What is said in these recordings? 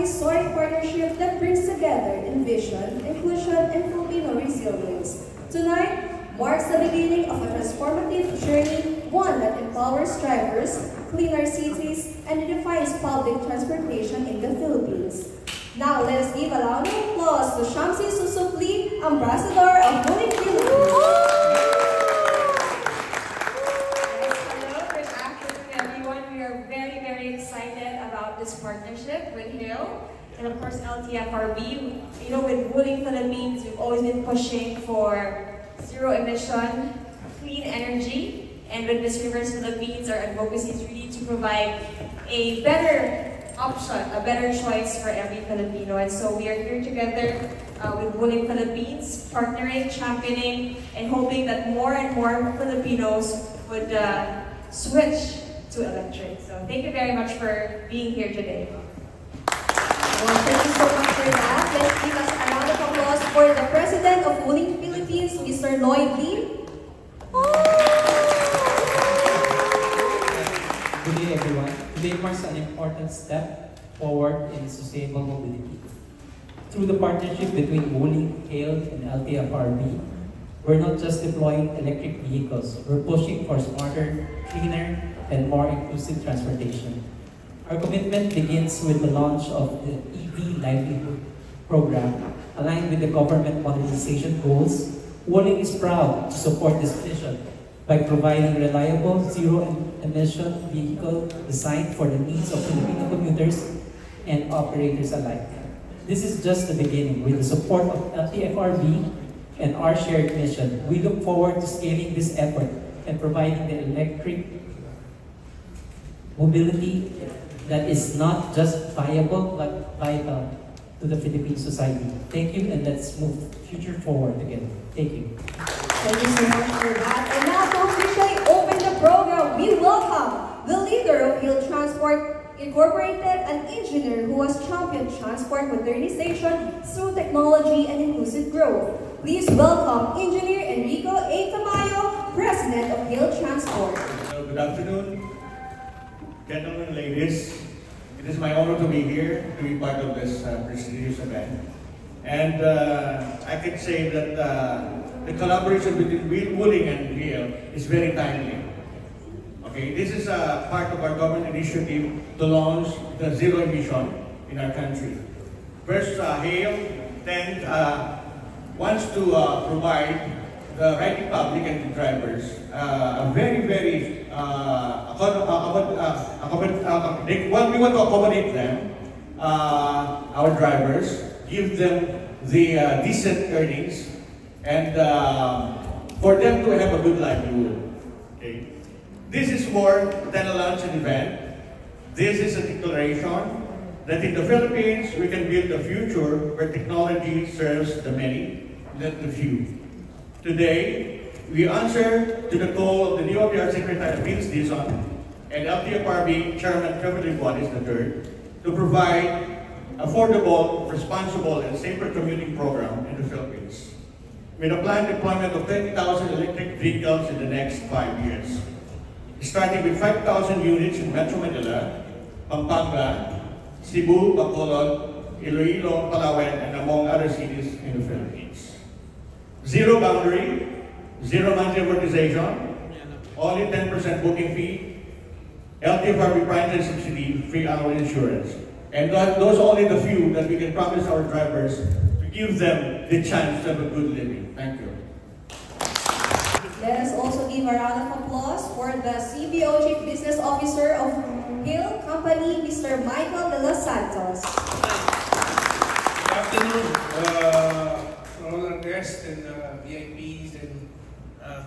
historic partnership that brings together vision, inclusion, and Filipino resilience. Tonight marks the beginning of a transformative journey, one that empowers drivers, cleaner cities, and redefines public transportation in the Philippines. Now, let us give a round of applause to Shamsi Susupli, Ambassador of Wuling Philippines. Hello, good afternoon everyone. We are very, very excited about this partnership with HAIL and of course LTFRB. You know, with Wuling Philippines, we've always been pushing for zero emission, clean energy. And with Miss Rivers Philippines, our advocacy is really to provide a better option, a better choice for every Filipino. And so we are here together with Wuling Philippines, partnering, championing, and hoping that more and more Filipinos would switch to electric. So thank you very much for being here today. Well, thank you so much for that. Let's give us a round of applause for the President of Wuling Philippines, Mr. Lloyd Lim. Good day, everyone. Today marks an important step forward in sustainable mobility. Through the partnership between Wuling, HAIL, and LTFRB, we're not just deploying electric vehicles, we're pushing for smarter, cleaner, and more inclusive transportation. Our commitment begins with the launch of the EV Livelihood Program, aligned with the government modernization goals. Wuling is proud to support this vision by providing reliable, zero-emission vehicle designed for the needs of Filipino commuters and operators alike. This is just the beginning. With the support of LTFRB and our shared mission, we look forward to scaling this effort and providing the electric mobility that is not just viable but vital to the Philippine society. Thank you, and let's move future forward together. Thank you. Thank you so much for that. And now to officially open the program, we welcome the leader of HAIL Transport Incorporated, an engineer who has championed transport modernization through technology and inclusive growth. Please welcome Engineer Enrico A. Tamayo, President of HAIL Transport. Good afternoon, gentlemen and ladies. It is my honor to be here, to be part of this prestigious event. And I can say that the collaboration between Wuling and HAIL is very timely. Okay, this is a part of our government initiative to launch the zero emission in our country. First, HAIL then wants to provide the riding public and the drivers a very, very we want to accommodate them, our drivers, give them the decent earnings, and for them to have a good livelihood. Okay. This is more than a luncheon event. This is a declaration that in the Philippines we can build a future where technology serves the many, not the few. Today, we answer to the call of the new OPR Secretary Vince Dizon and LTFRB Chairman Trevor Libuanes III to provide affordable, responsible, and safer commuting program in the Philippines, with a planned deployment of 20,000 electric vehicles in the next 5 years, starting with 5,000 units in Metro Manila, Pampanga, Cebu, Bacolod, Iloilo, Palawan, and among other cities in the Philippines. Zero boundary, zero monthly amortization, only 10% booking fee, LTFRB primary subsidy, free annual insurance. And those are only the few that we can promise our drivers to give them the chance to have a good living. Thank you. Let us also give a round of applause for the CBO Chief Business Officer of HAIL Company, Mr. Michael De Los Santos. Good afternoon, all our guests and VIPs, and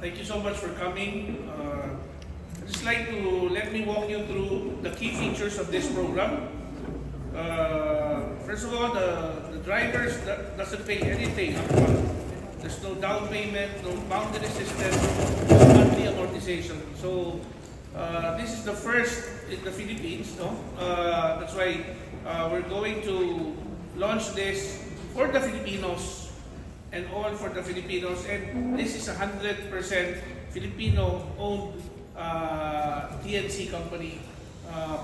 thank you so much for coming. I'd just like to let me walk you through the key features of this program. First of all, the drivers doesn't pay anything upfront. There's no down payment, no boundary system, no monthly amortization. So this is the first in the Philippines, no? That's why we're going to launch this for the Filipinos and all for the Filipinos. And this is 100% Filipino-owned TNC company,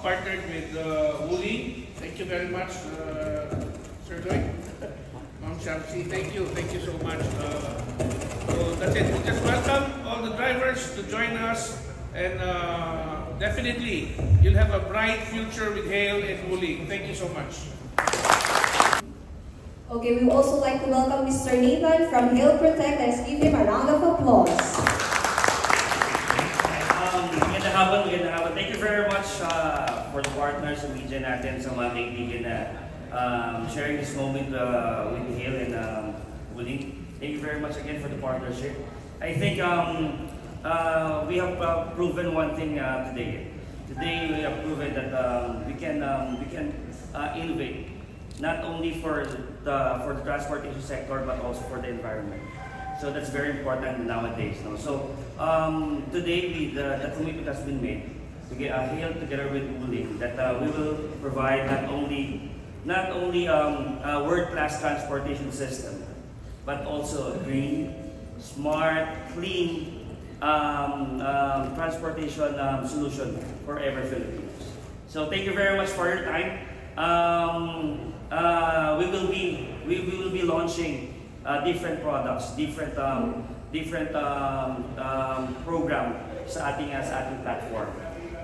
partnered with Wuling. Thank you very much, Sir Lloyd. Ma'am Shamsi, thank you so much. So that's it. We just welcome all the drivers to join us, and definitely you'll have a bright future with Hale and Wuling. Thank you so much. Okay, we would also like to welcome Mr. Nathan from Hale Protect. Let's give him a round of applause. Magandang hapon. Thank you very much for the partners sa media natin, sa mga kaibigan na sharing this moment with Hale and Wuling. Thank you very much again for the partnership. I think we have proven one thing today. Today we have proven that we can innovate not only for the transportation sector but also for the environment. So that's very important nowadays. No? So today the commitment has been made to get Hale together with Wuling that we will provide not only a world-class transportation system, but also a green, smart, clean transportation solution for every Filipinos. So thank you very much for your time. We will be launching different products, different program sa ating platform.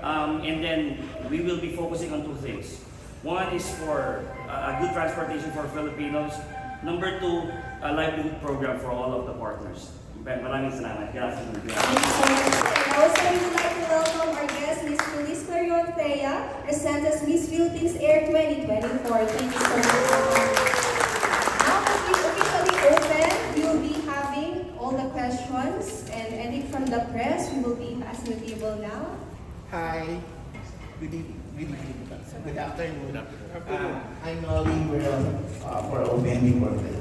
And then we will be focusing on two things. One is for a good transportation for Filipinos. Number two, a livelihood program for all of the partners. Maraming salamat. Gracias. Thank you so much. And also, we would like to welcome our guest, Ms. Feliz Clarion Thea, present as Miss Philippines Air 2024. Thank you so much. Now that we officially open, we will be having all the questions, and anything from the press, we will be passing the table now. Hi. Good afternoon. I'm Nolly for opening for this.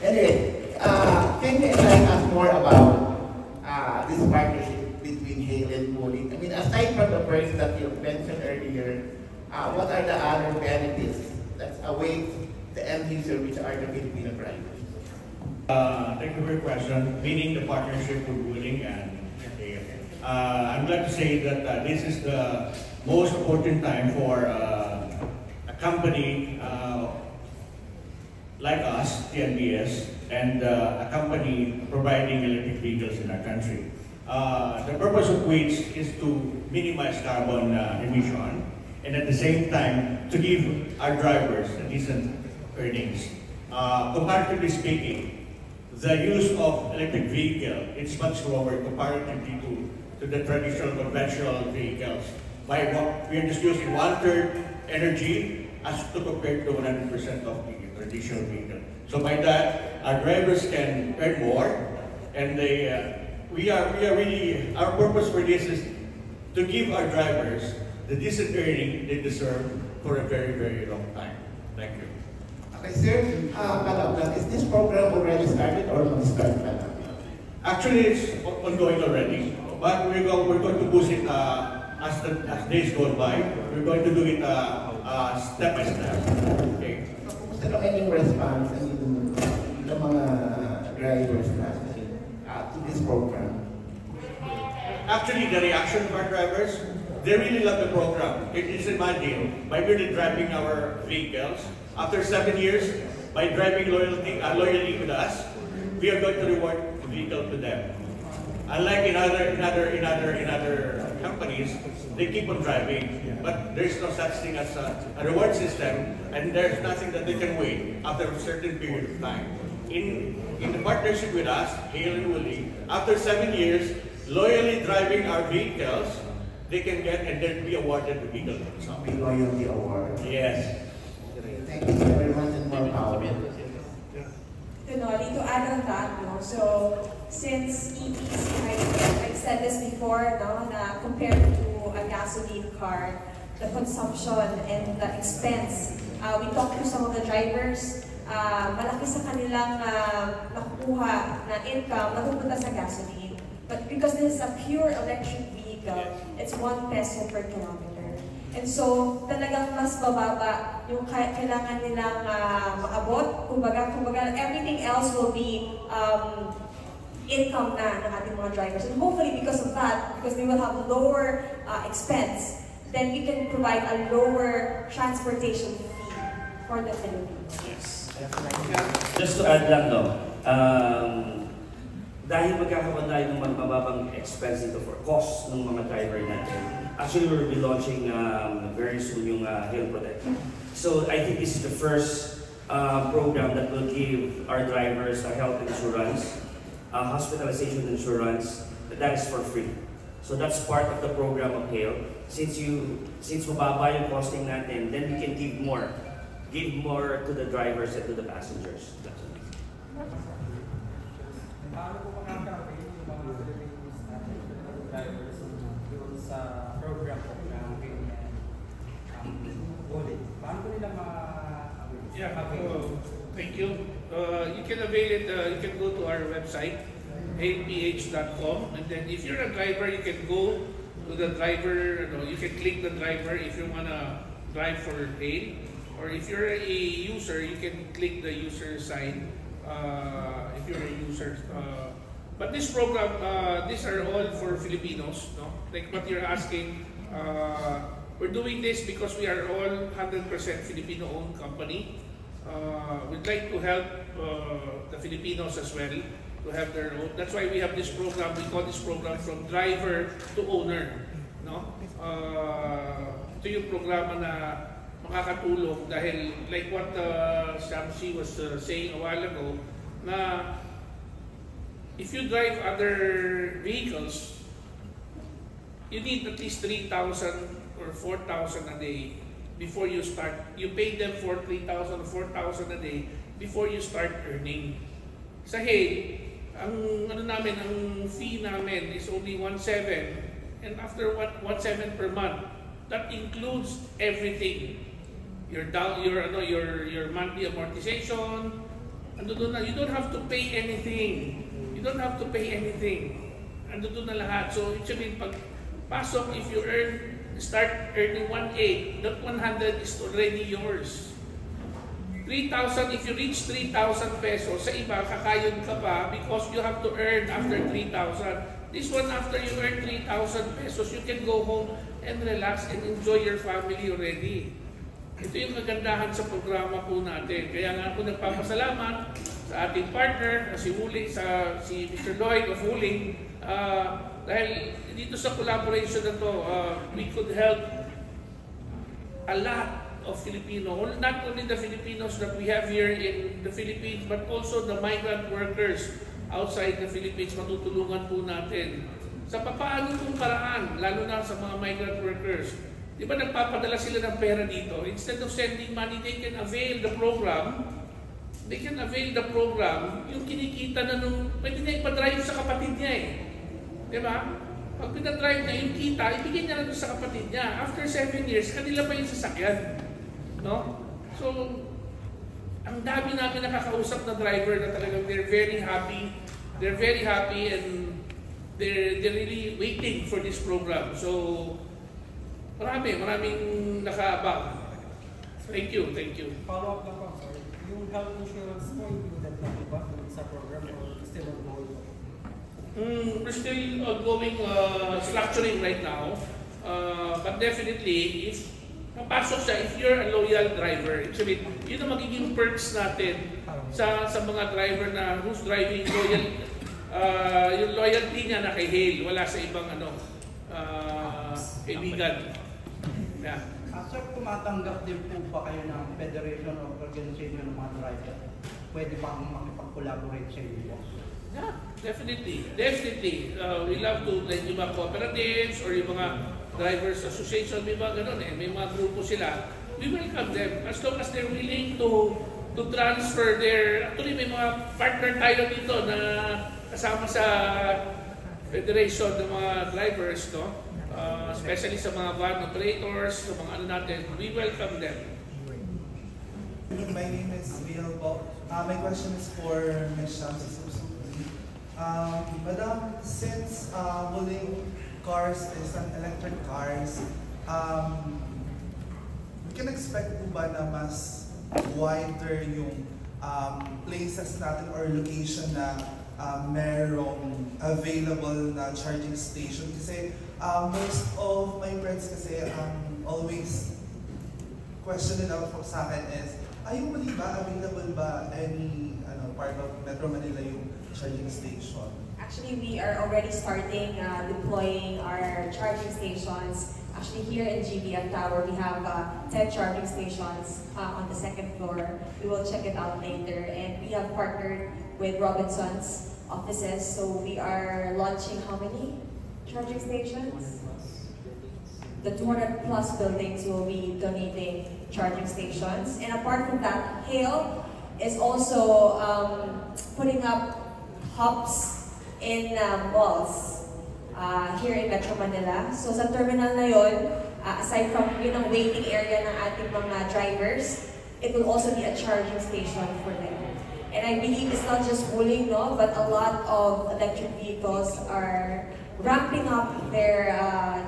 Anyway, can you enlighten us more about this partnership between Hale and Wuling? I mean, aside from the perks that you mentioned earlier, what are the other benefits that await the end user, which are the Filipino drivers? Thank you for your question. Meaning the partnership with Wuling and Hale. I'm glad to say that this is the most important time for a company like us, TNBS, and a company providing electric vehicles in our country. The purpose of which is to minimize carbon emission, and at the same time to give our drivers a decent earnings. Comparatively speaking, the use of electric vehicle is much lower comparatively to the traditional conventional vehicles. We are just using 1/3 energy as to compared to 100% of the traditional vehicle. So by that, our drivers can earn more, and we are really, our purpose for this is to give our drivers the decent earning they deserve for a very, very long time. Thank you. Okay, sir. Is this program already started or not started? Actually, it's ongoing already, but we're going to boost it as days go by. We're going to do it step by step. Okay. Kumusta naman yung response ng mga drivers natin to this program? Actually, the reaction of our drivers, they really love the program. It is in my deal. By really driving our vehicles, after 7 years, by driving loyally with us, we are going to reward the vehicle to them. Unlike in other companies, they keep on driving, but there's no such thing as a reward system, and there's nothing that they can wait after a certain period of time. In the partnership with us, Hale and Wuling, after 7 years, loyally driving our vehicles, they can get and then be awarded the vehicle. Big loyalty award. Yes. Thank you very much and more power. To add on that, so since EVs, I've said this before, na compared to a gasoline car, the consumption and the expense, we talked to some of the drivers, malaki sa kanilang nakukuha na income napupunta sa gasoline. But because this is a pure electric vehicle, it's 1 peso per kilometer. And so, talagang mas bababa yung kailangan nilang maabot. Kumbaga, everything else will be income na ng ating mga drivers. And hopefully, because of that, because they will have lower expense, then we can provide a lower transportation fee for the Philippines. Yes. Just to add lang, no, dahil magkakaroon tayo ng mababang expense dito for cost ng mga driver natin, actually we'll be launching very soon yung Hail Protect. So I think this is the first program that will give our drivers a health insurance, hospitalization insurance, that is for free. So that's part of the program of Hail. Since mababa yung costing natin, then we can give more to the drivers and to the passengers. Paano po makaka-avail yung mga Philippines drivers doon sa program po na ganyan ulit? Paano po nila ma-avail? Yeah, thank you. You can avail it, you can go to our website, hailph.com, and then if you're a driver, you can go to the driver, you can click the driver if you want to drive for Hail, or if you're a user, you can click the user sign if you're a user. But this program, these are all for Filipinos, no? Like what you're asking, we're doing this because we are all 100% Filipino-owned company. We'd like to help the Filipinos as well to have their own. That's why we have this program. We call this program From Driver to Owner. No? Ito yung programa na makakatulong dahil like what Shamsi was saying a while ago, na if you drive other vehicles, you need at least 3,000 or 4,000 a day before you start. You pay them for 3,000 or 4,000 a day before you start earning. Sa Hail, ang fee namin is only 1,700, and after 1,700 per month, that includes everything. Your monthly amortization, you don't have to pay anything. You don't have to pay anything. Andun na lahat. So, it should mean pag pasok, if you start earning 1,800, that 100 is already yours. 3,000, if you reach 3,000 pesos, sa iba, kakayod ka pa because you have to earn after 3,000. This one, after you earn 3,000 pesos, you can go home and relax and enjoy your family already. Ito yung kagandahan sa programa po natin. Kaya nga ako nagpapasalamat sa ating partner, si Mr. Lloyd of Wuling, dahil dito sa collaboration na to, we could help a lot of Filipino, not only the Filipinos that we have here in the Philippines, but also the migrant workers outside the Philippines. Matutulungan po natin sa papaano kung paraan, lalo na sa mga migrant workers. Di ba nagpapadala sila ng pera dito? Instead of sending money, they can avail the program. They can avail the program, yung kinikita na pwede niya ipadrive sa kapatid niya eh. Di ba? Pag pinadrive na yung kita, ibigay niya na sa kapatid niya. After 7 years, kanila pa yung sasakyan. No? So, ang dami namin nakakausap na driver na talagang they're very happy. They're very happy and they're really waiting for this program. So, maraming nakaabang. Thank you. Follow up lang po, sorry. Yung health insurance po, included na po ba sa program or still ongoing? We're still ongoing structuring right now. But definitely, if papasok siya, if you're a loyal driver, actually, yun ang magiging perks natin sa mga driver na who's driving loyal, yung loyalty niya na kay Hail, wala sa ibang kaibigan. Yeah. Sir, tumatanggap din po ba kayo ng Federation of Organization ng mga driver? Pwede bang makipag-collaborate sa inyo? Yeah, definitely. We love to, like yung mga cooperatives or yung mga drivers association, may mga ganun eh. May mga grupo sila. We welcome them as long as they're willing to transfer their, actually may mga partner tayo dito na kasama sa Federation ng mga drivers, no? Especially sa mga van operators, sa mga natin, we welcome them. My name is Bill Bo. My question is for Ms. Shamsi Subsubi. Madam, since Wuling Cars is an electric cars, we can expect po ba na mas wider yung places natin or location na merong available na charging station? Kasi most of my friends kasi always question nila sa akin is, ayun mali ba, available ba any part of Metro Manila yung charging station? Actually, we are already starting deploying our charging stations. Actually, here in GBM Tower, we have 10 charging stations on the second floor. We will check it out later. And we have partnered with Robinson's offices. So we are launching how many charging stations? The 200 plus buildings will be donating charging stations. And apart from that, Hale is also putting up hubs in malls here in Metro Manila. So sa terminal na yon, aside from yun ang waiting area ng ating mga drivers, it will also be a charging station for them. And I believe it's not just Wuling, no, but a lot of electric vehicles are ramping up their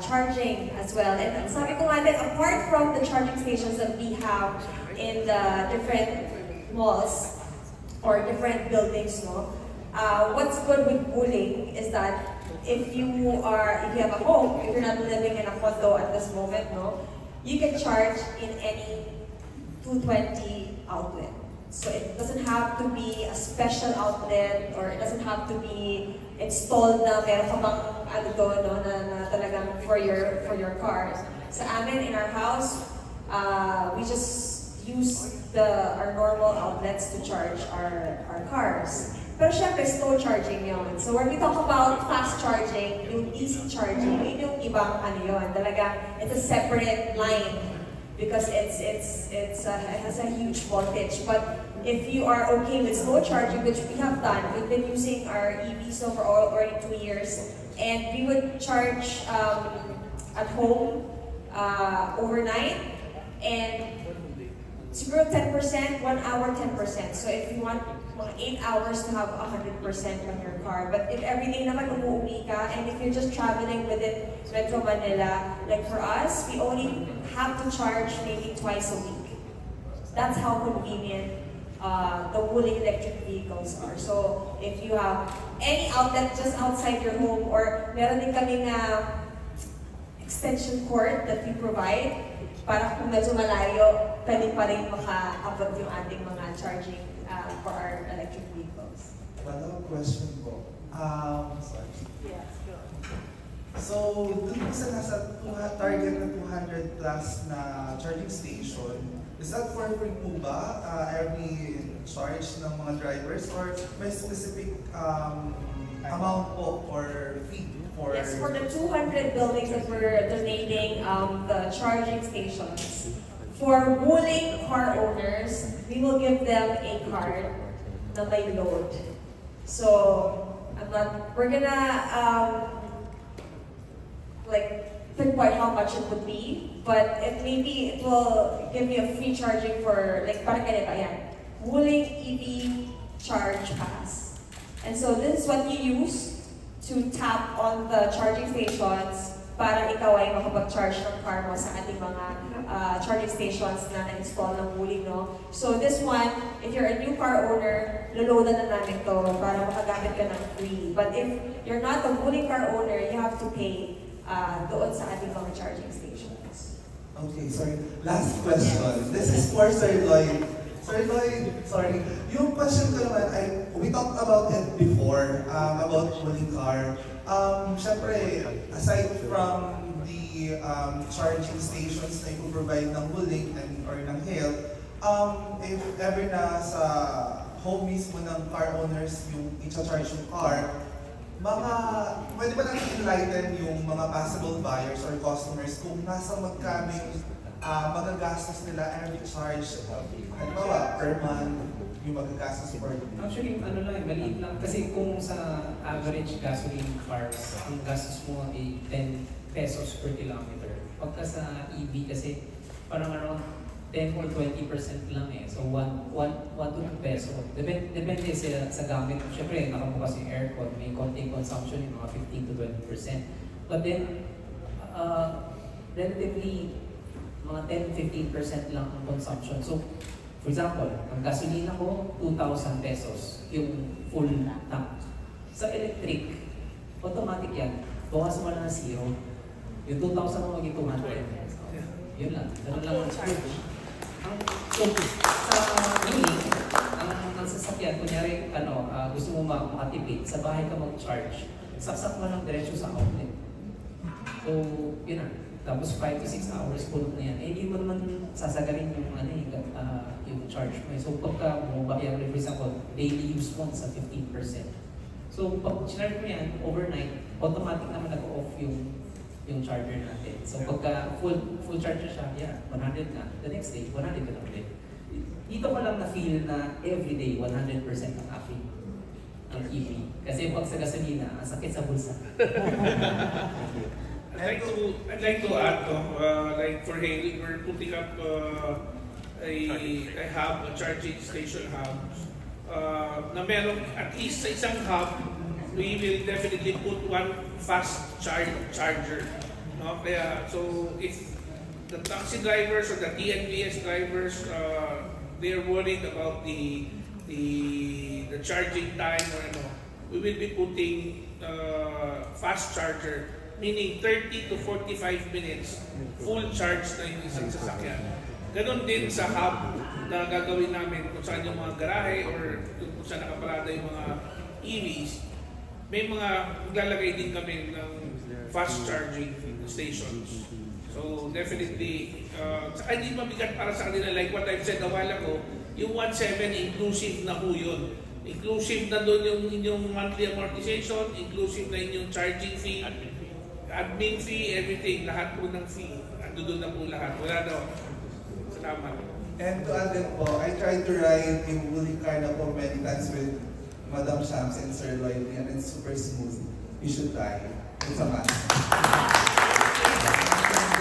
charging as well. And sabi ko nga din, apart from the charging stations that we have in the different malls or different buildings, no, what's good with Wuling is that if you have a home, if you're not living in a condo at this moment, no, you can charge in any 220 outlet. So it doesn't have to be a special outlet or it doesn't have to be installed na meron ka bang ano doon, no, na talagang for your cars. Sa amin, in our house, we just use our normal outlets to charge our cars. Pero syempre, slow charging yun. So when we talk about fast charging, yung easy charging, yun yung ibang ano yun. Talaga, it's a separate line because it has a huge voltage. But if you are okay with slow charging, which we have done, we've been using our EVs for already 2 years, and we would charge at home overnight, and siguro 10%, 1 hour 10%. So if you want mga 8 hours to have 100% on your car. But if everything naman umuwi ka, and if you're just traveling within Metro Manila, like for us, we only have to charge maybe twice a week. That's how convenient the Wuling electric vehicles are. So if you have any outlet just outside your home, or meron din kami na extension cord that we provide, para kung medyo malayo, pwede pa rin maka-abot yung ating mga charging for our electric vehicles. Follow-up question po. Sorry. Yes, go. So, dun sa nasa target na 200 plus na charging station, is that for free po ba every charge ng mga drivers, or may specific amount po or fee? Yes, for the 200 buildings that we're donating the charging stations. For Wuling car owners, we will give them a card na may load. So, we're gonna pinpoint how much it would be, but maybe it will give you a free charging for, parang ganito, ayan, Wuling EV Charge Pass. And so this is what you use to tap on the charging stations para ikaw ay makapag-charge ng car mo sa ating mga charging stations na na-install ng Wuling, no? So this one, if you're a new car owner, loloadan na namin to para makagamit ka ng free. But if you're not a Wuling car owner, you have to pay doon sa ating mga charging stations. Okay, sorry. Last question. This is for Sir Lloyd. Sir Lloyd, sorry. Yung question ko naman, we talked about it before, about Wuling car. Siyempre, aside from the charging stations na i-provide ng Wuling or ng Hale, if ever na sa home mismo ng car owners yung i-charge yung car, pwede ba natin enlighten yung mga possible buyers or customers kung nasa magkano yung magagastos nila every charge? Halimbawa, per month, yung magagastos per month. Actually, maliit lang. Kasi kung sa average gasoline cars, ang gastos mo ay 10 pesos per kilometer. Pagka sa EV kasi, parang 10 or 20% lang eh. So, 1 to 2 peso. Depende sa gamit. Siyempre, nakabukas yung aircon, may konting consumption yung mga 15 to 20%. But then, relatively, mga 10-15% lang ang consumption. So, for example, ang gasolina ko, 2,000 pesos yung full tank. Sa electric, automatic yan. Bukas mo lang na zero. Yung 2,000 mo maging 200. Yun lang. Ganun lang ang charge. So, sa meaning, ang sasakyan, kunyari, gusto mo makatipid, sa bahay ka mag-charge, saksak mo lang diretso sa outlet. So, yun na. Tapos 5 to 6 hours full na yan. Eh, hindi mo naman sasagarin yung charge mo. So, pagka bumaba yung reverse ako, daily use mo sa 15%. So, pag charge mo yan, overnight, automatic naman nag-off yung charger natin. So, pagka full charger siya, yeah, 100 na. The next day, 100 na ulit. Dito ko lang na-feel na everyday, 100% ang aking EV. Kasi pag sa gasolina, ang sakit sa bulsa. I'd like to add, like for hailing, we're putting up a hub, a charging station hub, na meron at least sa isang hub, we will definitely put one fast charger. No? Kaya, so if the taxi drivers or the TNVS drivers, they're worried about the charging time or we will be putting fast charger, meaning 30 to 45 minutes full charge na yung isang sasakyan. Ganon din sa hub na gagawin namin kung saan yung mga garahe or kung saan nakaparada yung mga EVs. May mga maglalagay din kami ng fast charging stations. So definitely, hindi mabigat para sa kanila. Like what I've said a while ago, yung 1.7 inclusive na po yun. Inclusive na doon yung inyong monthly amortization, inclusive na inyong charging fee, admin fee, everything, lahat po ng fee. Ando doon na po lahat. Wala daw. Salamat. And to add it po, I tried to ride yung Woolly car na po many times with Madam Shams and Sir Lloyd, and it's super smooth. You should try. It's a must.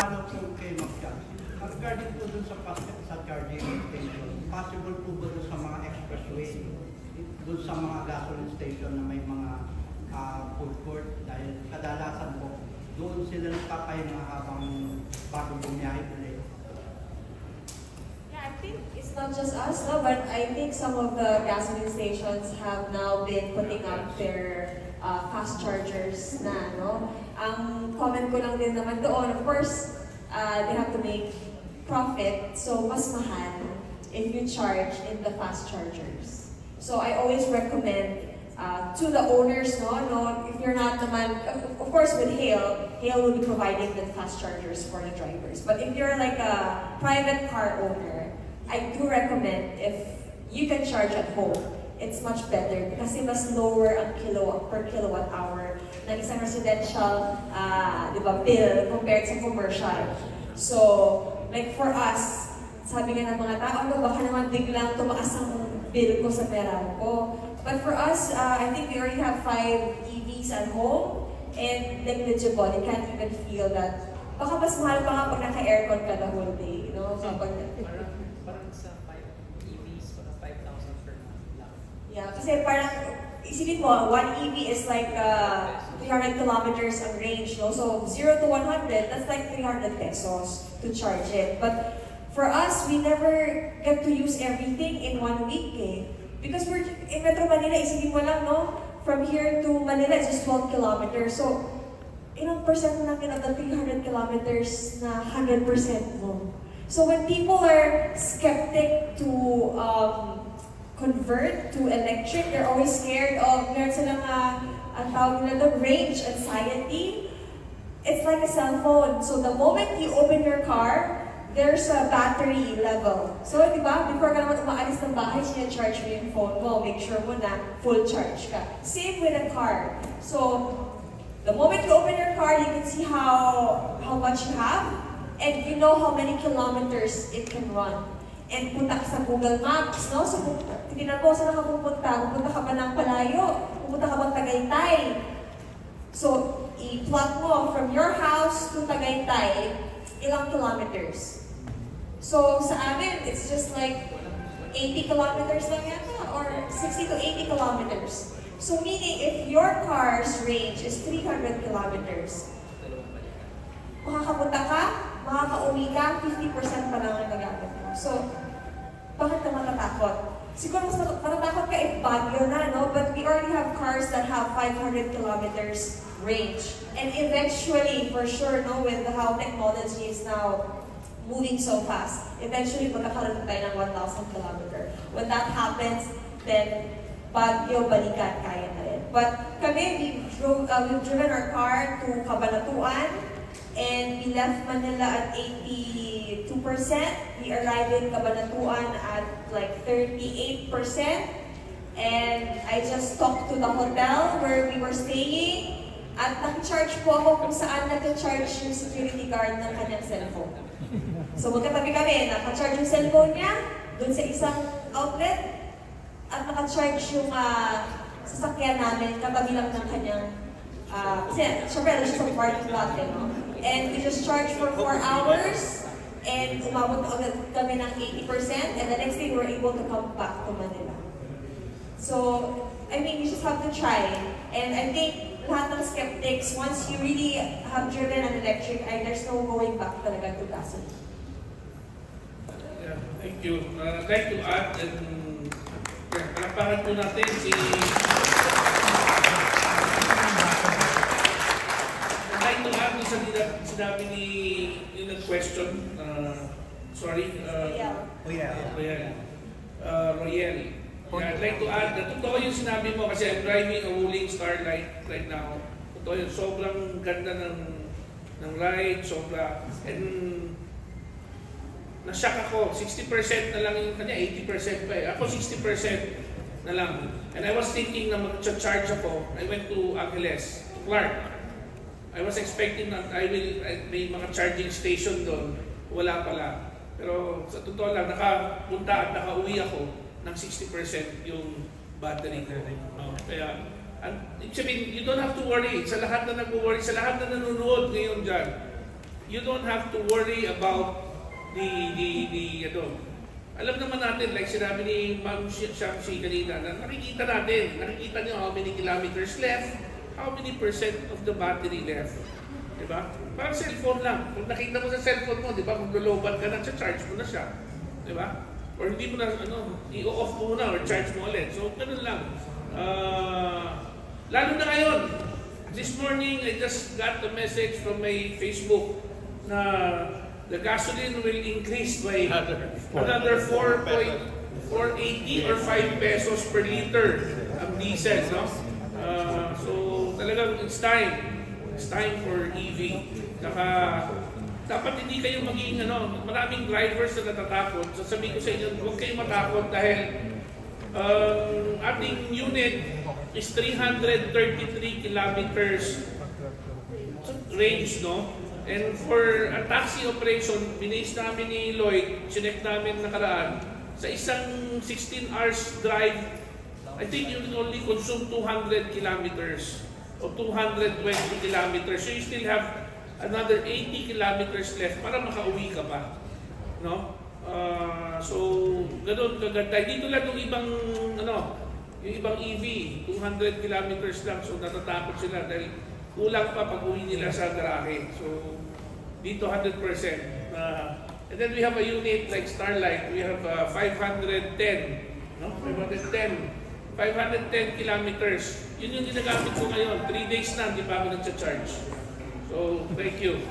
Ano po kayo mag-charge? Regarding po dun sa charging station, possible po ba dun sa mga expressway, dun sa mga gasoline station na may mga food court, dahil kadalasan po, doon sila nagpapahinga habang bago bumiyahe ulit. I think it's not just us, no, but I think some of the gasoline stations have now been putting up their fast chargers na, no? Ang comment ko lang din naman doon, of course, they have to make profit, so mas mahal if you charge in the fast chargers. So I always recommend to the owners, no, if you're not naman, of course with Hale will be providing the fast chargers for the drivers. But if you're like a private car owner, I do recommend if you can charge at home, it's much better kasi mas lower ang per kilowatt hour ng isang residential bill compared sa commercial. So, like for us, sabi nga ng mga tao, baka naman biglang tumaas ang bill ko sa pera ko. But for us, I think we already have 5 EVs at home and negligible. You can't even feel that. Baka mas mahal pa nga pag naka-aircon ka the whole day, you know? Parang sa 5 EVs, parang 5,000 per month lang. Yeah, kasi parang, isipin mo, 1 EV is like 300 kilometers ang range, no? So 0 to 100, that's like 300 pesos to charge it. But for us, we never get to use everything in 1 week, eh. Because we're in Metro Manila, isipin mo lang, no? From here to Manila is just 12 kilometers. So, ilang percent na natin of the 300 kilometers na 100% mo? So when people are skeptic to convert to electric, they're always scared of, meron silang ang tawag nila doon, range anxiety. It's like a cell phone. So the moment you open your car, there's a battery level. So, di ba, before ka naman umaalis ng bahay, sinacharge mo yung phone mo, make sure mo na full charge ka. Same with a car. So, the moment you open your car, you can see how much you have, and you know how many kilometers it can run. And punta ka sa Google Maps, no? So, tignan mo, saan ka pupunta? Pupunta ka ba ng Palayo? Pupunta ka bang Tagaytay? So, i-plot mo from your house to Tagaytay, ilang kilometers. So, sa amin, it's just like 80 kilometers lang yata, or 60 to 80 kilometers. So, meaning, if your car's range is 300 kilometers, makakapunta ka, makaka-uwi ka, 50% pa lang ang nagamit mo. So, bakit ka matatakot? Siguro mas matatakot ka if Baguio na, no? But we already have cars that have 500 kilometers range. And eventually, for sure, no, with how technology is now moving so fast. Eventually, magkakaroon tayo ng 1,000 kilometer. When that happens, then Baguio, balikan, kaya na rin. But kami, we've driven our car to Cabanatuan, and we left Manila at 82%. We arrived in Cabanatuan at like 38%. And I just talked to the hotel where we were staying, at nag-charge po ako kung saan nag-charge yung security guard ng kanyang cellphone. So magkatabi kami, naka-charge yung cellphone niya dun sa isang outlet, at naka-charge yung sasakyan namin katabi lang ng kanyang, kasi syempre ano siya sa parking lot, no? And we just charged for 4 hours, and umabot agad kami ng 80%, and the next day we were able to come back to Manila. So, I mean, you just have to try. And I think lahat ng skeptics, once you really have driven an electric, there's no going back talaga to gasoline. Yeah, thank you. I'd like to add, and palaparan po natin si... I'd like to add sa sinabi ni yung nag-question, sorry, Royel. Yeah, I'd like to add na totoo yung sinabi mo kasi I'm driving a Wuling Starlight right now. Totoo yun, sobrang ganda ng ride, sobra. And na-shock ako, 60% na lang yung kanya, 80% pa eh. Ako 60% na lang. And I was thinking na mag-charge ako. I went to Angeles, to Clark. I was expecting that may mga charging station doon. Wala pala. Pero sa totoo lang, nakapunta at nakauwi ako ng 60% yung battery ko. Kaya, you don't have to worry. Sa lahat na nag-worry, sa lahat na nanonood ngayon dyan, you don't have to worry about alam naman natin, like sinabi ni Ma'am Shamsi kanina, na nakikita nyo how many kilometers left, how many percent of the battery left. Diba? Parang cellphone lang. Kung nakita mo sa cellphone mo, diba, kung lolobat ka na, charge mo na siya. Diba? Or hindi mo na, i-off mo na or charge mo ulit. So, ganun lang. Lalo na ngayon, this morning, I just got a message from my Facebook na the gasoline will increase by another 4.480 or 5 pesos per liter ang diesel, no? So, talagang it's time. It's time for EV. Dapat hindi kayo maging, maraming drivers na natatakot. So, sabihin ko sa inyo, huwag kayong matakot dahil ating unit is 333 kilometers range, no? And for a taxi operation, binase namin ni Lloyd, sinek namin nakaraan, sa isang 16 hours drive, I think you will only consume 200 kilometers o 220 kilometers. So you still have another 80 kilometers left para makauwi ka pa. No? So, ganun kaganda. Dito lang yung ibang, yung ibang EV, 200 kilometers lang. So natatakot sila dahil kulang pa pag-uwi nila sa garahe. So, dito 100%. And then we have a unit like Starlight. We have 510. No? 510 kilometers. Yun yung ginagamit ko ngayon. 3 days na, hindi pa ako nag-charge. So, thank you.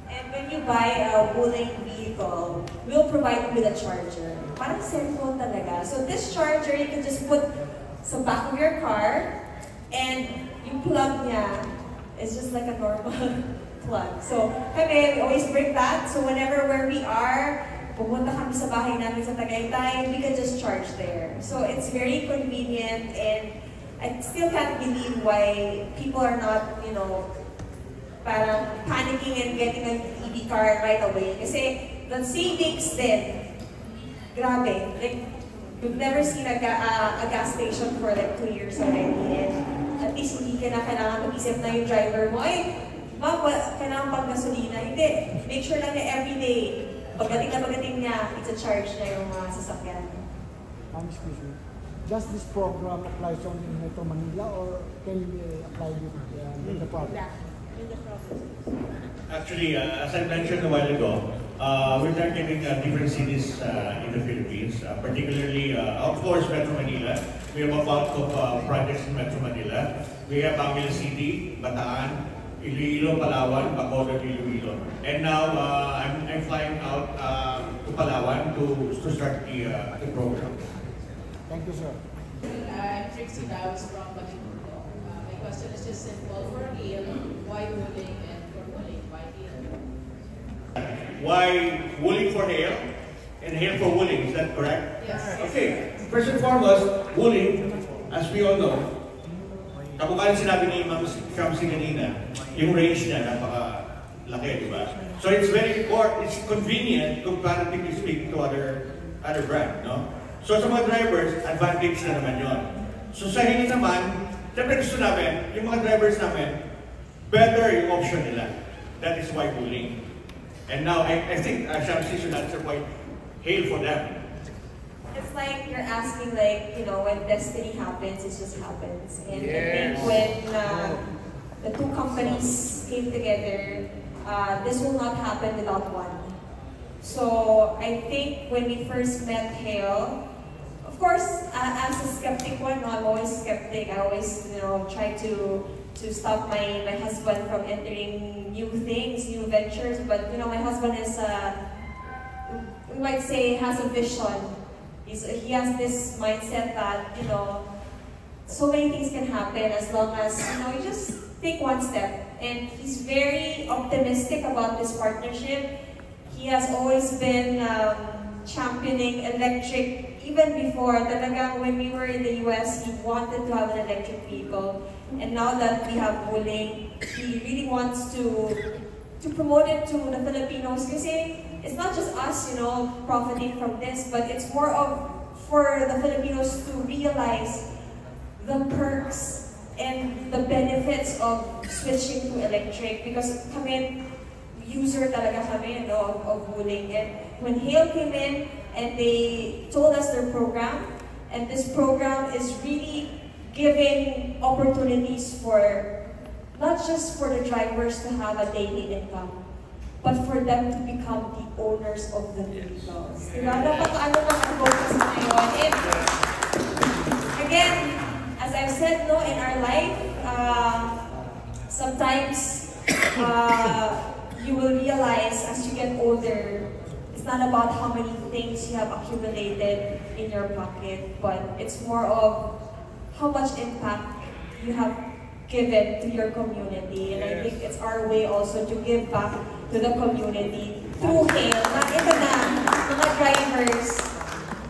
And when you buy a Wuling vehicle, we'll provide you with a charger. Parang cellphone talaga. So this charger, you can just put sa back of your car, and yung plug niya is just like a normal plug. So kami, we always bring that. So whenever where we are, pupunta kami sa bahay namin sa Tagaytay, we can just charge there. So it's very convenient, and I still can't believe why people are not, parang panicking and getting an EV car right away. Kasi the savings din, grabe. Like, we've never seen a gas station for like 2 years already. And at least hindi ka na kailangan mag-isip na yung driver mo, ma'am, kailangan pang gasolina. Hindi. Make sure lang na everyday, pagdating niya, it's-a-charge na yung mga sasakyan. Excuse me. Does this program apply only in Metro Manila, or can you apply it in the province? In the province. Actually, as I mentioned a while ago, we're targeting different cities in the Philippines, particularly, of course, Metro Manila. We have a bulk of projects in Metro Manila. We have Angeles City, Bataan, Iloilo, Palawan, Bacolod, Iloilo. And now I'm flying out to Palawan to start the program. Thank you, sir. I'm Trixie Daos from Balimundo. My question is just simple. For Hale, why Wuling, and for Wuling, why Hale? Why Wuling for Hale and Hale for Wuling? Is that correct? Yes. Okay. First and foremost, Wuling, as we all know, kamukha rin sinabi ni Ma'am Shamsi kanina, yung range niya napaka-laki, di ba? So it's it's convenient comparatively speaking to other brand, no? So sa mga drivers, advantage na naman yun. So sa Hale naman, siyempre gusto namin, yung mga drivers namin, better yung option nila. That is why Wuling. And now, I think Shamsi should answer why Hale for them. It's like you're asking, like, you know, when destiny happens, it just happens. And I Yes. think when the two companies came together, this will not happen without one. So I think when we first met Hale, of course, as a skeptic one, no, I'm always skeptic. I always, you know, try to stop my husband from entering new things, new ventures. But you know, my husband is, we might say, has a vision. He has this mindset that, you know, so many things can happen as long as, you know, you just take one step. And he's very optimistic about this partnership. He has always been championing electric. Even before, talagang when we were in the US, he wanted to have an electric vehicle. And now that we have Wuling, he really wants to promote it to the Filipinos. Kasi it's not just us, you know, profiting from this, but it's more of for the Filipinos to realize the perks and the benefits of switching to electric. Because kami, user talaga kami, no, of Wuling. And when Hale came in and they told us their program, and this program is really giving opportunities for, not just for the drivers to have a daily income, but for them to become the owners of the vehicles. Diba? Napakaano lang ang focus ngayon. And again, as I've said, no, in our life, sometimes you will realize as you get older, it's not about how many things you have accumulated in your pocket, but it's more of how much impact you have given to your community. And I think it's our way also to give back to the community through Hale. Ito na, mga drivers,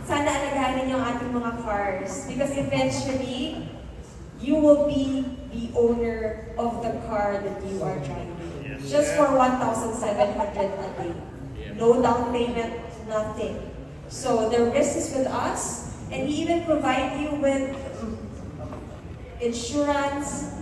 sana alagahan ninyo ang ating mga cars. Because eventually, you will be the owner of the car that you are driving. Just for 1,700 a day. No down payment, nothing. So the risk is with us, and we even provide you with insurance,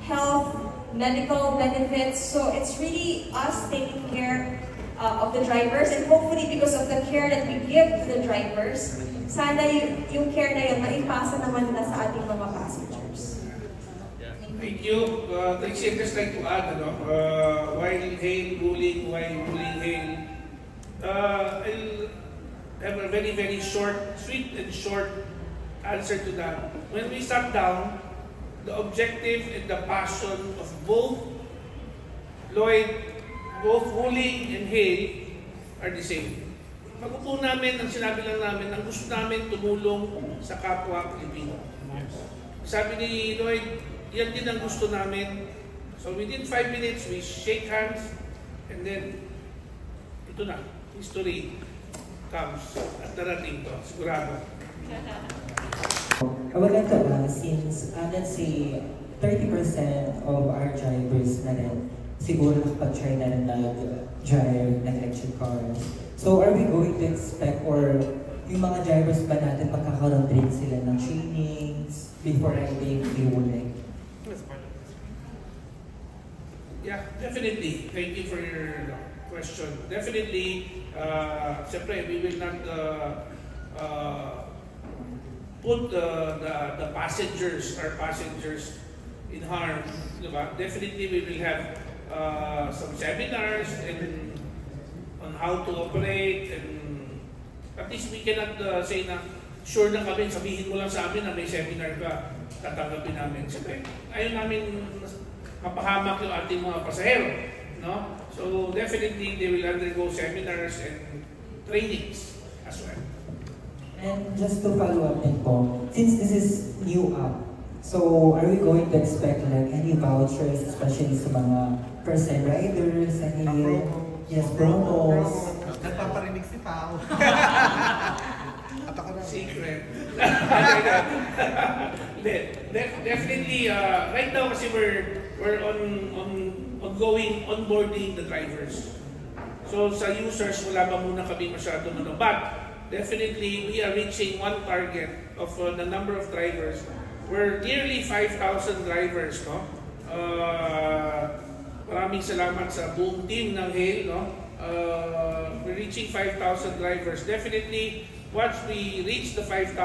health, medical benefits. So it's really us taking care of the drivers, and hopefully because of the care that we give to the drivers, sana yung care na yun maipasa naman nila sa ating mga passengers. Thank you. Trixie, I'd just like to add, why Hale Wuling, why Wuling Hale? I'll have a very, very short, sweet and short answer to that. When we sat down, the objective and the passion of both Wuling and Hale are the same. Pag-upo namin, ang sinabi lang namin, ang gusto namin tumulong sa kapwa Pilipino. Sabi ni Lloyd, yan din ang gusto namin. So within 5 minutes, we shake hands, and then, ito na, history comes at darating to, sigurado. I would like to ask, since let's say 30% of our drivers na rin, siguro nakapag-try na rin nag-drive ng electric cars. So are we going to expect, or yung mga drivers ba natin magkakaroon din sila ng trainings before riding Wuling? Yeah, definitely. Thank you for your question. Definitely, siyempre, we will not put the passengers, our passengers, in harm. Diba? Definitely, we will have some seminars on how to operate, and at least we cannot say na sure na kami, sabihin mo lang sa amin na may seminar ka, tatanggapin namin. Siyempre, ayaw namin mapahamak yung ating mga pasahero. No? So definitely they will undergo seminars and trainings as well. And just to follow up din po, since this is new app, so are we going to expect like any vouchers, especially sa mga first-time riders, any yes, promos? Nagpaparinig si Pao. Secret. Definitely, right now kasi we're ongoing onboarding the drivers. So sa users, wala pa muna kami masyadong ano. But definitely, we are reaching one target of the number of drivers. We're nearly 5,000 drivers, no? Maraming salamat sa buong team ng Hail, no? We're reaching 5,000 drivers. Definitely, once we reach the 5,000,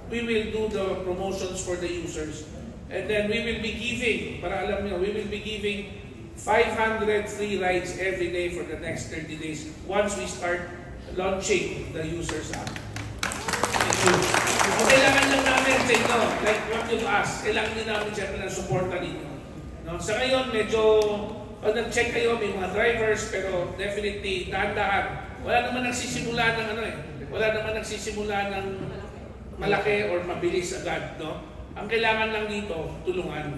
we will do the promotions for the users. And then we will be giving, para alam nyo, we will be giving 500 free rides every day for the next 30 days once we start launching the users app. So, kailangan lang namin sa inyo, like what you've asked, kailangan din namin siyempre ng supporta ninyo. No? Sa ngayon, medyo, pag nag-check kayo, may mga drivers, pero definitely, dahan-dahan. Wala naman nagsisimula ng ano eh. Wala naman nagsisimula ng malaki or mabilis agad, no? Ang kailangan lang dito, tulungan.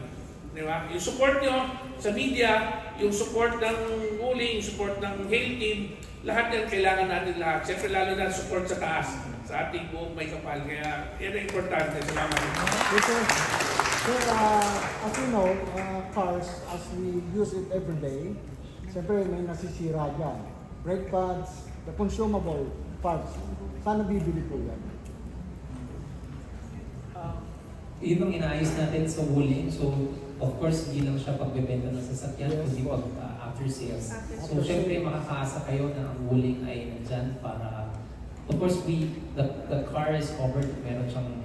Di ba? Yung support nyo sa media, yung support ng Wuling, yung support ng Hail team, lahat yan kailangan natin lahat. Siyempre lalo na support sa taas, sa ating buong may kapal. Kaya yan ang importante. Salamat. Sir, as you know, cars, as we use it every day, siyempre may nasisira dyan. Brake pads, the consumable parts. Sana bibili po yan? Yun ang inaayos natin sa Wuling. So, of course, hindi lang siya pagbebenta ng sasakyan, kundi pag after sales. So, syempre, makakaasa kayo na ang Wuling ay nandyan para, of course, the car is covered. Meron siyang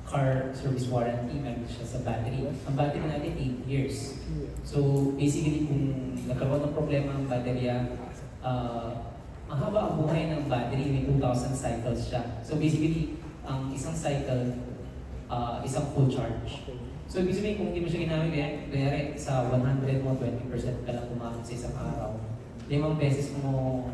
car service warranty, meron siya sa battery. Ang battery natin 8 years. So, basically, kung nagkaroon ng problema ang batterya, ang haba ang buhay ng battery, may 2,000 cycles siya. So, basically, ang isang cycle, isang full charge. So, ibig sabihin, kung hindi mo siya ginamit, kaya sa 100 mo, 20% ka lang gumamit sa isang araw. 5 beses mo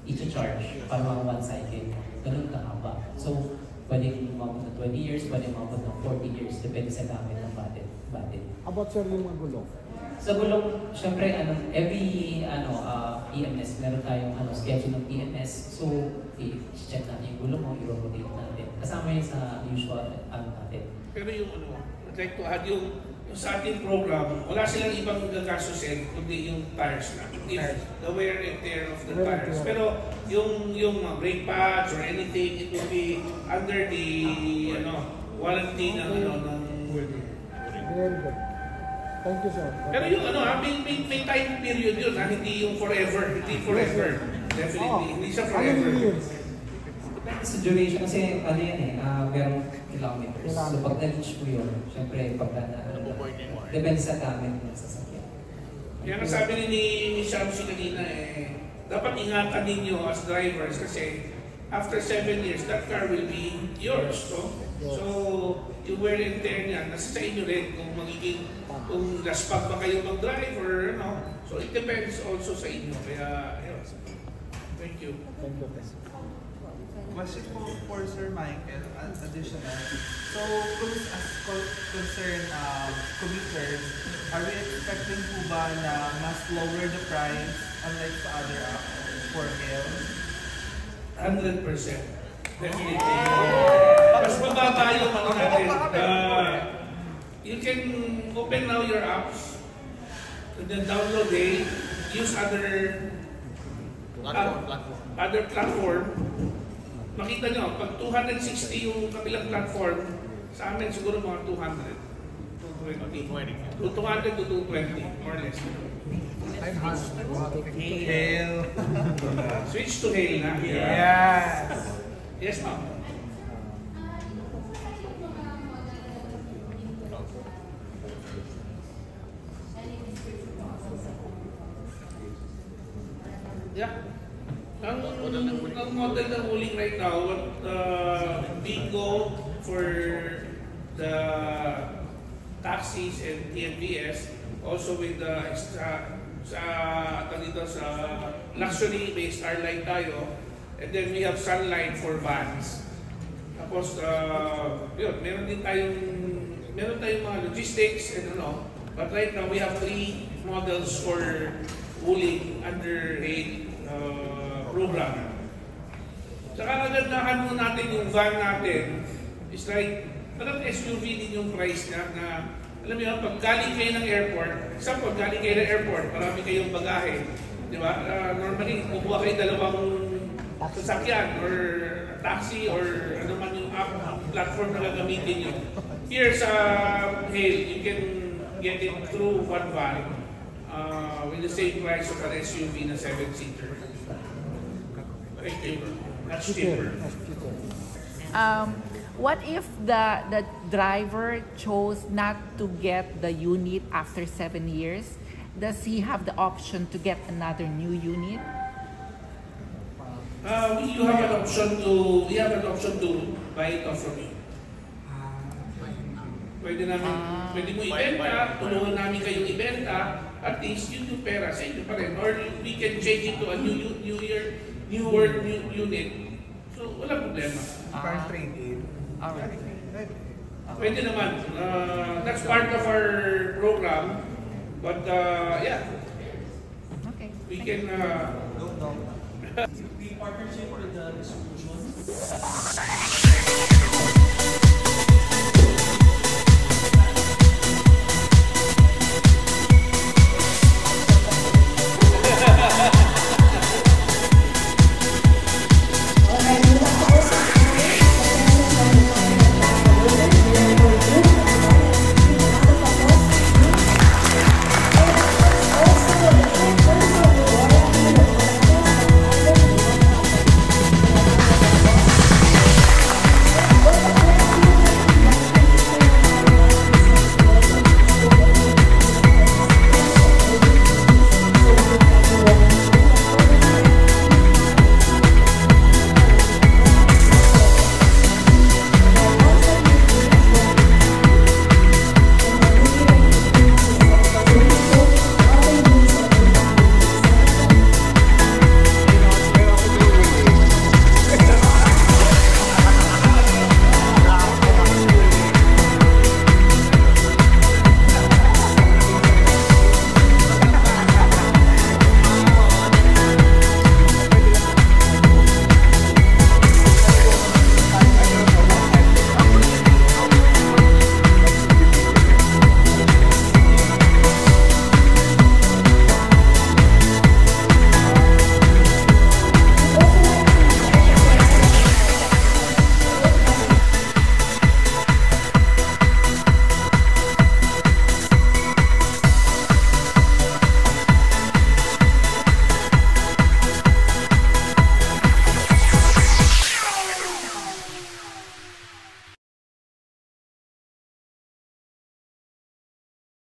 i-charge para mga 1 cycle. Ganun kahaba. So, pwede umabot ng 20 years, pwede umabot ng 40 years, depende sa gamit ng battery. About sir yung mga gulong? Sa gulong, syempre, every EMS, meron tayong schedule ng EMS. So, i-check natin yung gulong mo, i-rotate natin. Kasama yun sa usual natin. Pero yung I'd like to add yung sa ating program, wala silang ibang gagastusin kundi yung tires na. The wear and tear of the tires. Pero yung brake pads or anything, it will be under the warranty ng Wuling. Very good. Thank you, sir. Pero yung may time period yun, hindi yung forever. Hindi forever. Definitely. Hindi siya forever. How many years? Depende sa duration kasi merong kilometers. So pag na-reach mo yun, syempre pagka depende sa gamit ng sasakyan. Kaya ang sabi ni Shamsi kanina dapat ingatan ninyo as drivers kasi after 7 years, that car will be yours. So yung wear and tear niya, nasa sa inyo rin kung laspag ba kayo mag-drive or So it depends also sa inyo. Kaya, thank you. Thank you. Question po for Sir Michael, additional. So, as concern commuters, are we expecting po ba na mas lower the price unlike sa other apps for Hail? 100%. Definitely. Mas mababa yung natin. You can open now your apps, and then download use other platform. Makita nyo, pag 260 yung kabilang platform, sa amin siguro mga 200. 220. 200 to 220, more or less. Hail. Switch to Hail na. Yes. Yes, ma'am. Yeah. Ang model ng Wuling right now, big goal for the taxis and TNVS, also with the sa luxury-based airline tayo, and then we have Sunlight for vans. Tapos, yun, meron tayong mga logistics and but right now we have 3 models for Wuling under program. Saka nagandahan mo natin yung van natin is like, parang SUV din yung price na alam mo yun, pag galing kayo ng airport, example, galing kayo ng airport, marami kayong bagahe, di ba? Normally, kukuha kayo dalawang sasakyan or taxi or ano man yung platform na gagamitin nyo. Here sa Hail, you can get it through one van with the same price of an SUV na 7-seater. Very cheaper. Much cheaper. What if the driver chose not to get the unit after 7 years? Does he have the option to get another new unit? We have an option to buy it off from you. Pwede mo ibenta, tulungan namin kayong ibenta, at least yun yung pera sa inyo pa rin. Or we can change it to a newer unit. So, wala problema. Parang trade-in. Alright. Pwede naman. That's part of our program. But yeah. Okay. We can... The partnership with the distribution